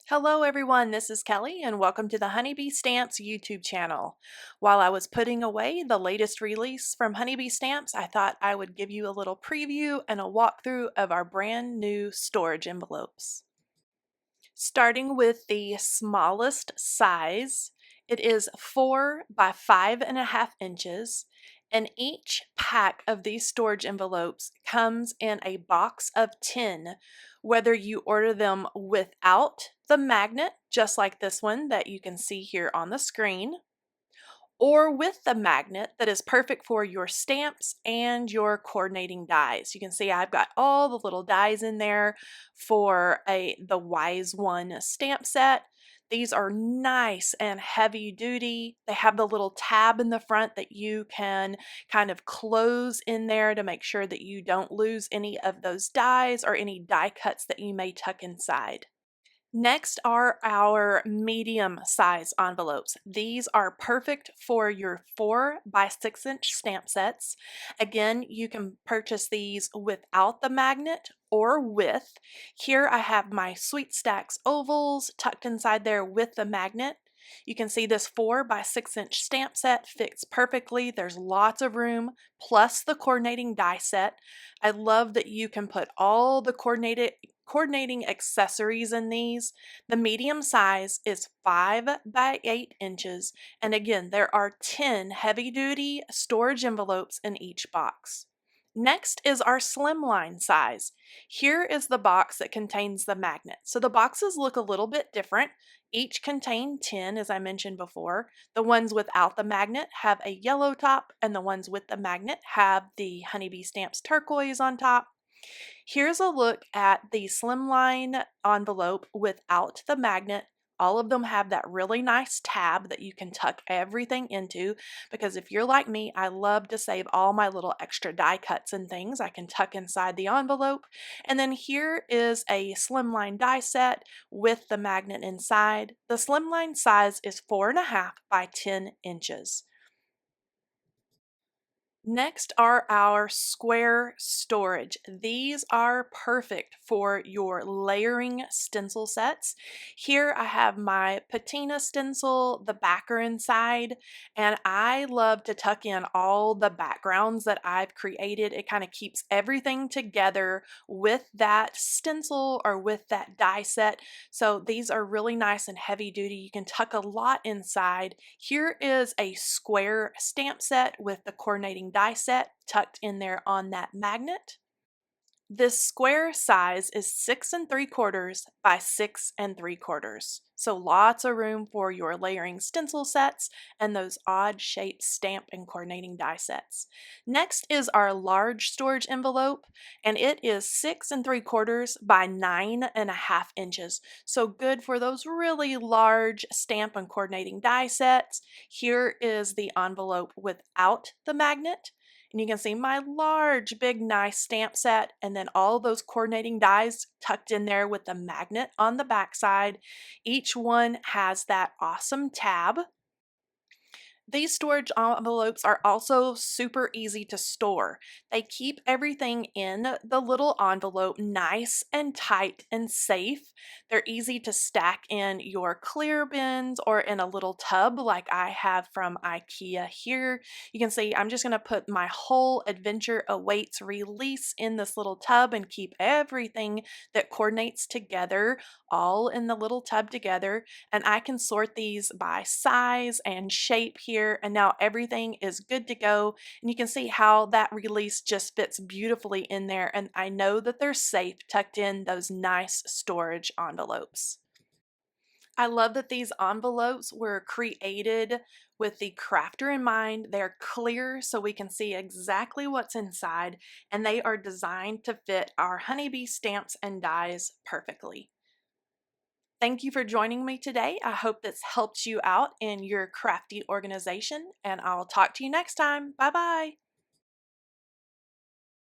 Hello everyone, this is Kelly and welcome to the Honeybee Stamps YouTube channel. While I was putting away the latest release from Honeybee Stamps, I thought I would give you a little preview and a walkthrough of our brand new storage envelopes. Starting with the smallest size, it is 4 by 5.5 inches, and each pack of these storage envelopes comes in a box of 10, whether you order them without the magnet, just like this one that you can see here on the screen, or with the magnet that is perfect for your stamps and your coordinating dies. You can see I've got all the little dies in there for the Wise One stamp set. These are nice and heavy duty. They have the little tab in the front that you can kind of close in there to make sure that you don't lose any of those dies or any die cuts that you may tuck inside. Next are our medium size envelopes. These are perfect for your 4 by 6 inch stamp sets. Again, you can purchase these without the magnet or with. Here I have my Sweet Stacks ovals tucked inside there with the magnet. You can see this 4 by 6 inch stamp set fits perfectly. There's lots of room, plus the coordinating die set. I love that you can put all the coordinating accessories in these. The medium size is 5 by 8 inches, and again, there are 10 heavy duty storage envelopes in each box. Next is our slimline size. Here is the box that contains the magnet. So the boxes look a little bit different. Each contain 10, as I mentioned before. The ones without the magnet have a yellow top, and the ones with the magnet have the Honeybee Stamps turquoise on top. Here's a look at the slimline envelope without the magnet. All of them have that really nice tab that you can tuck everything into, because if you're like me, I love to save all my little extra die cuts and things I can tuck inside the envelope. And then here is a slimline die set with the magnet inside. The slimline size is 4.5 by 10 inches. Next are our square storage. These are perfect for your layering stencil sets. Here I have my patina stencil, the backer inside, and I love to tuck in all the backgrounds that I've created. It kind of keeps everything together with that stencil or with that die set. So these are really nice and heavy duty. You can tuck a lot inside. Here is a square stamp set with the coordinating die set tucked in there on that magnet. This square size is 6 3/4 by 6 3/4. So lots of room for your layering stencil sets and those odd shaped stamp and coordinating die sets. Next is our large storage envelope, and it is 6 3/4 by 9.5 inches. So good for those really large stamp and coordinating die sets. Here is the envelope without the magnet. And you can see my large, big, nice stamp set, and then all those coordinating dies tucked in there with the magnet on the back side. Each one has that awesome tab. These storage envelopes are also super easy to store. They keep everything in the little envelope nice and tight and safe. They're easy to stack in your clear bins or in a little tub like I have from IKEA here. You can see I'm just going to put my whole Adventure Awaits release in this little tub and keep everything that coordinates together all in the little tub together. And I can sort these by size and shape here, and now everything is good to go. And you can see how that release just fits beautifully in there, and I know that they're safe tucked in those nice storage envelopes. I love that these envelopes were created with the crafter in mind. They're clear so we can see exactly what's inside, and they are designed to fit our Honeybee stamps and dies perfectly. Thank you for joining me today. I hope this helped you out in your crafty organization, and I'll talk to you next time. Bye bye.